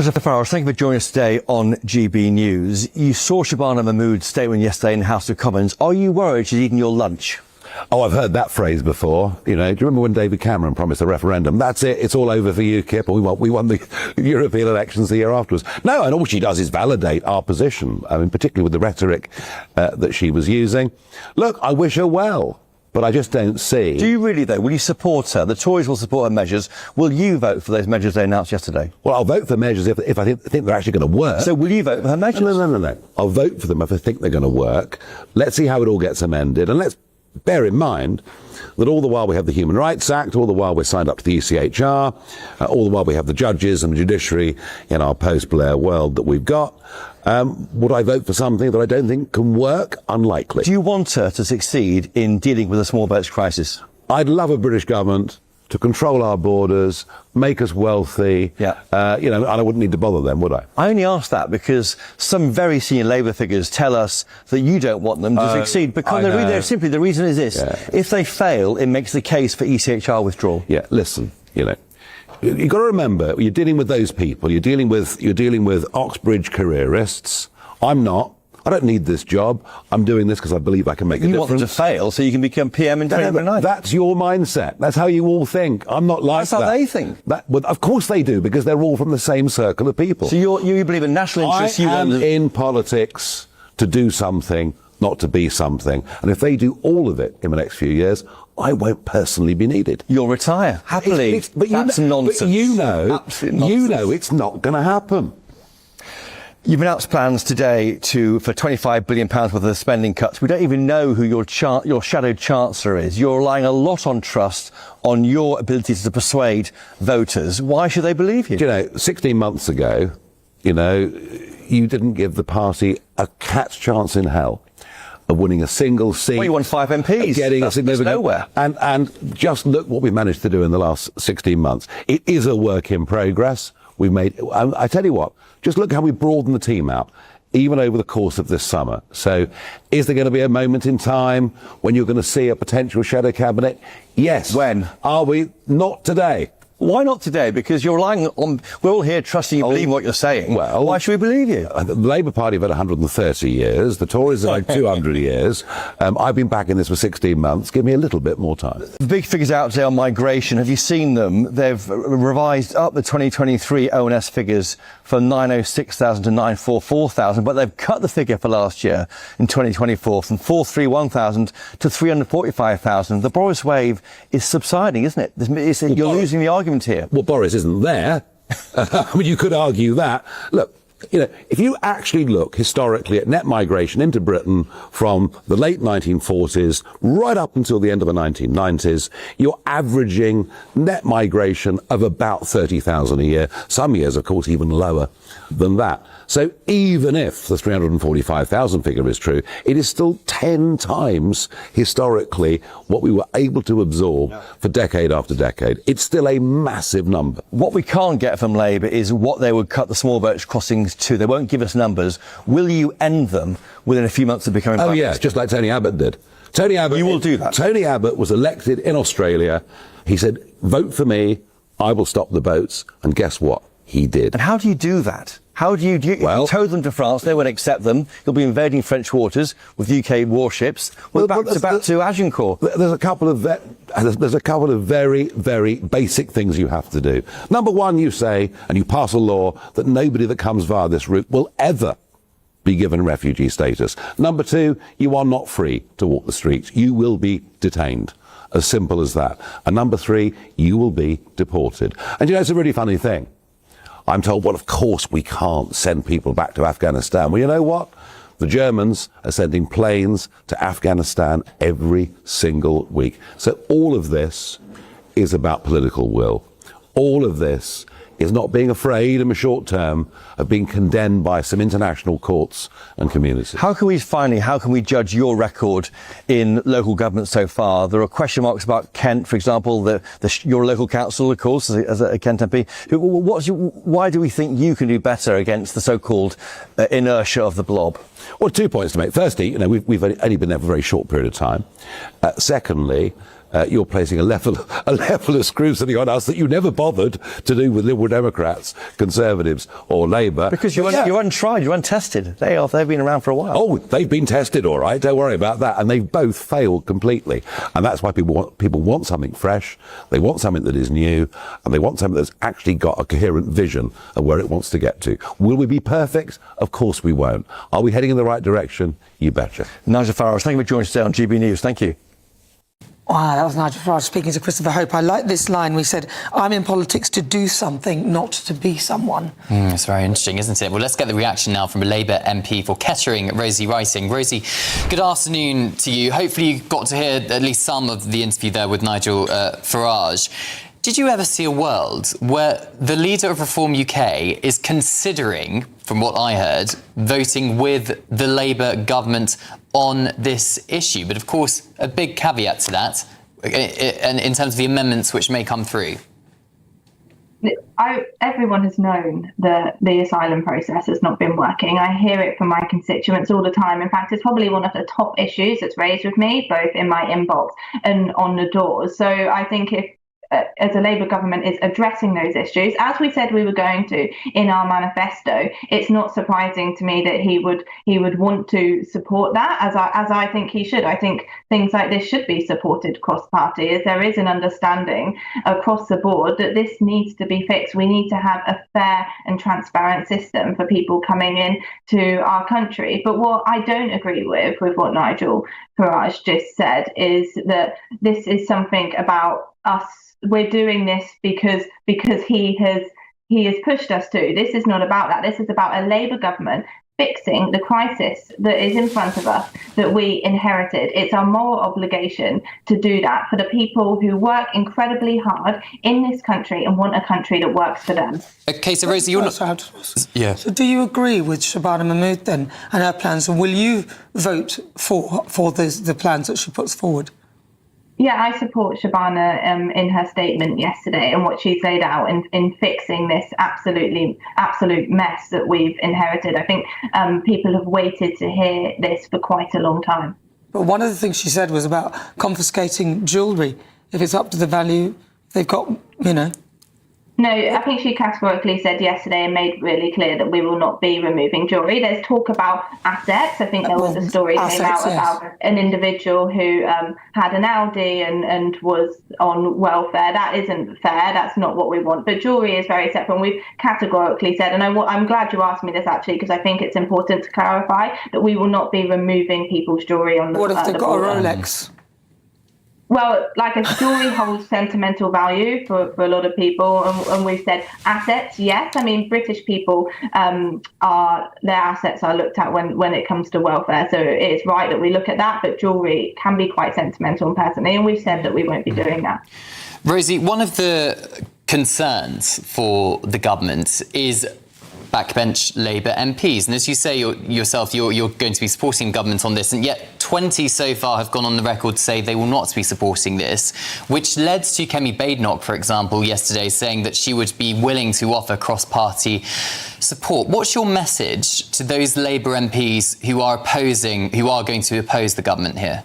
Nigel Farage, thank you for joining us today on GB News. You saw Shabana Mahmood's statement yesterday in the House of Commons. Are you worried she's eating your lunch? Oh, I've heard that phrase before. You know, do you remember when David Cameron promised a referendum? That's it. It's all over for UKIP. We won the European elections the year afterwards. No, and all she does is validate our position. I mean, particularly with the rhetoric that she was using. Look, I wish her well, but I just don't see. Do you really, though? Will you support her? The Tories will support her measures. Will you vote for those measures they announced yesterday? Well, I'll vote for measures if I think they're actually going to work. So will you vote for her measures? No. I'll vote for them if I think they're going to work. Let's see how it all gets amended. And let's bear in mind that all the while we have the Human Rights Act, all the while we're signed up to the ECHR, all the while we have the judges and the judiciary in our post-Blair world that we've got. Would I vote for something that I don't think can work? Unlikely. Do you want her to succeed in dealing with the small boats crisis? I'd love a British government to control our borders, make us wealthy. Yeah. And I wouldn't need to bother them, would I? I only ask that because some very senior Labour figures tell us that you don't want them to succeed. Because the reason is this. Yeah. If they fail, it makes the case for ECHR withdrawal. Yeah, listen, you've got to remember, you're dealing with those people. You're dealing with Oxbridge careerists. I'm not. I don't need this job. I'm doing this because I believe I can make a difference. You want them to fail so you can become PM in 2029. That's your mindset. That's how you all think. I'm not like that. That's how they think. Well, of course they do, because they're all from the same circle of people. So you believe in national interests. I am in politics to do something, not to be something. And if they do all of it in the next few years, I won't personally be needed. You'll retire happily. That's nonsense. But you know it's not going to happen. You've announced plans today for £25 billion worth of spending cuts. We don't even know who your shadow chancellor is. You're relying a lot on trust, on your ability to persuade voters. Why should they believe you? 16 months ago, you didn't give the party a cat's chance in hell of winning a single seat. Well, you won 5 MPs. Getting a significant... nowhere. And just look what we've managed to do in the last 16 months. It is a work in progress. I tell you what, just look how we broadened the team out, even over the course of this summer. So is there going to be a moment in time when you're going to see a potential shadow cabinet? Yes. When? Are we? Not today. Why not today? Because you're relying on... We're all here trusting you believe what you're saying. Well, why should we believe you? The Labour Party have had 130 years. The Tories have had 200 years. I've been back in this for 16 months. Give me a little bit more time. The big figures out today on migration. Have you seen them? They've revised up the 2023 ONS figures from 906,000 to 944,000, but they've cut the figure for last year in 2024 from 431,000 to 345,000. The Boris wave is subsiding, isn't it? You're losing the argument here. Well, Boris isn't there. I mean, you could argue that. Look, if you actually look historically at net migration into Britain from the late 1940s right up until the end of the 1990s, you're averaging net migration of about 30,000 a year. Some years, of course, even lower than that. So even if the 345,000 figure is true, it is still 10 times historically what we were able to absorb for decade after decade. It's still a massive number. What we can't get from Labour is what they would cut the small boats crossings to. They won't give us numbers. Will you end them within a few months of becoming prime minister? Yeah, just like Tony Abbott did. Tony Abbott. You will do that. Tony Abbott was elected in Australia. He said, vote for me, I will stop the boats. And guess what? He did. And how do you do that? How do you you tow them to France? They won't accept them. You'll be invading French waters with UK warships. Back to Agincourt. There's a couple of very, very basic things you have to do. Number one, you say, and you pass a law that nobody that comes via this route will ever be given refugee status. Number two, you are not free to walk the streets. You will be detained. As simple as that. And number three, you will be deported. And it's a really funny thing. I'm told, well, of course we can't send people back to Afghanistan. Well, you know what? The Germans are sending planes to Afghanistan every single week. So all of this is about political will. All of this is not being afraid in the short term of being condemned by some international courts and communities. How can we judge your record in local government so far? There are question marks about Kent, for example, your local council, of course, as a Kent MP. Why do we think you can do better against the so-called inertia of the blob? Well, 2 points to make. Firstly, we've only been there for a very short period of time. Secondly, you're placing a level of scrutiny on us that you never bothered to do with Liberal Democrats, Conservatives or Labour. Because you're untried, you're untested. They've been around for a while. Oh, they've been tested, all right. Don't worry about that. And they've both failed completely. And that's why people want something fresh. They want something that is new, and they want something that's actually got a coherent vision of where it wants to get to. Will we be perfect? Of course we won't. Are we heading in the right direction? You betcha. Nigel Farage, thank you for joining us today on GB News. Thank you. Wow, that was Nigel Farage speaking to Christopher Hope. I like this line. We said, I'm in politics to do something, not to be someone. It's very interesting, isn't it? Well, let's get the reaction now from a Labour MP for Kettering, Rosie Writing. Rosie, good afternoon to you. Hopefully you got to hear at least some of the interview there with Nigel Farage. Did you ever see a world where the leader of Reform UK is considering, from what I heard, voting with the Labour government on this issue? But of course, a big caveat to that, and in terms of the amendments which may come through. Everyone has known that the asylum process has not been working. I hear it from my constituents all the time. In fact, it's probably one of the top issues that's raised with me, both in my inbox and on the doors. So I think if as a Labour government is addressing those issues, as we said we were going to in our manifesto, it's not surprising to me that he would want to support that, as I think he should. I think things like this should be supported cross-party, as there is an understanding across the board that this needs to be fixed. We need to have a fair and transparent system for people coming in to our country. But what I don't agree with what Nigel Farage just said is that this is something about us. We're doing this because he has pushed us to. This is not about that. This is about a Labour government fixing the crisis that is in front of us that we inherited. It's our moral obligation to do that for the people who work incredibly hard in this country and want a country that works for them. Okay, so Rosie, you're not... Yeah. So do you agree with Shabana Mahmood then and her plans? And will you vote for the plans that she puts forward? Yeah, I support Shabana in her statement yesterday and what she's laid out in fixing this absolute mess that we've inherited. I think people have waited to hear this for quite a long time. But one of the things she said was about confiscating jewellery. If it's up to the value they've got, No, I think she categorically said yesterday and made really clear that we will not be removing jewellery. There's talk about assets. I think there was a story came out about an individual who had an Audi and was on welfare. That isn't fair. That's not what we want. But jewellery is very separate. And we've categorically said, and I'm glad you asked me this actually, because I think it's important to clarify that we will not be removing people's jewellery on the border. What if they've got a Rolex? Well, like a jewellery holds sentimental value for a lot of people, and we've said assets, yes. I mean, British people their assets are looked at when it comes to welfare, so it's right that we look at that. But jewellery can be quite sentimental and personally, and we've said that we won't be doing that. Rosie, one of the concerns for the government is backbench Labour MPs. And as you say yourself, you're going to be supporting government on this, and yet 20 so far have gone on the record to say they will not be supporting this, which led to Kemi Badenoch, for example, yesterday saying that she would be willing to offer cross-party support. What's your message to those Labour MPs who are going to oppose the government here?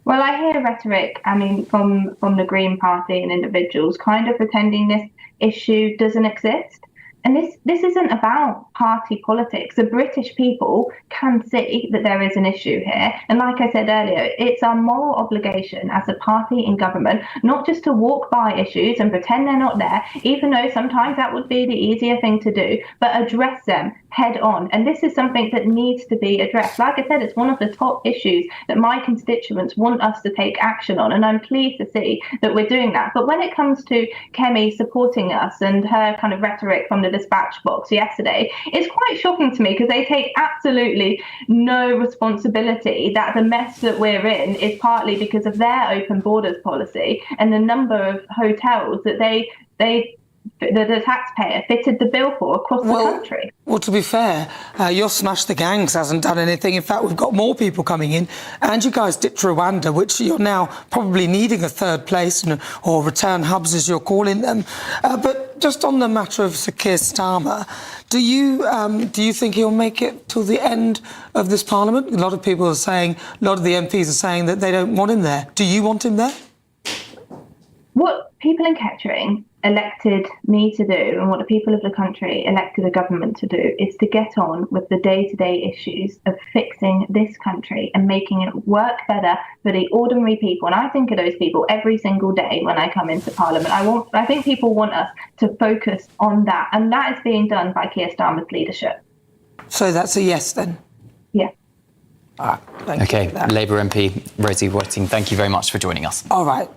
Well, I hear rhetoric, from the Green Party and individuals kind of pretending this issue doesn't exist. And this isn't about party politics. The British people can see that there is an issue here. And like I said earlier, it's our moral obligation as a party in government not just to walk by issues and pretend they're not there, even though sometimes that would be the easier thing to do, but address them head on. And this is something that needs to be addressed. Like I said, it's one of the top issues that my constituents want us to take action on. And I'm pleased to see that we're doing that. But when it comes to Kemi supporting us and her kind of rhetoric from the dispatch box yesterday, it's quite shocking to me because they take absolutely no responsibility that the mess that we're in is partly because of their open borders policy and the number of hotels that the taxpayer fitted the bill for across the country. Well, to be fair, your Smash the Gangs hasn't done anything. In fact, we've got more people coming in. And you guys dipped Rwanda, which you're now probably needing a third place, or return hubs, as you're calling them. But just on the matter of Sir Keir Starmer, do you think he'll make it till the end of this Parliament? A lot of people are saying, a lot of the MPs are saying that they don't want him there. Do you want him there? what people in Kettering elected me to do, and what the people of the country elected the government to do, is to get on with the day-to-day issues of fixing this country and making it work better for the ordinary people. And I think of those people every single day when I come into Parliament. I think people want us to focus on that, and that is being done by Keir Starmer's leadership. So that's a yes then? Yeah. All right. Thank you Okay, for that. Labour MP Rosie Whiting, thank you very much for joining us. All right.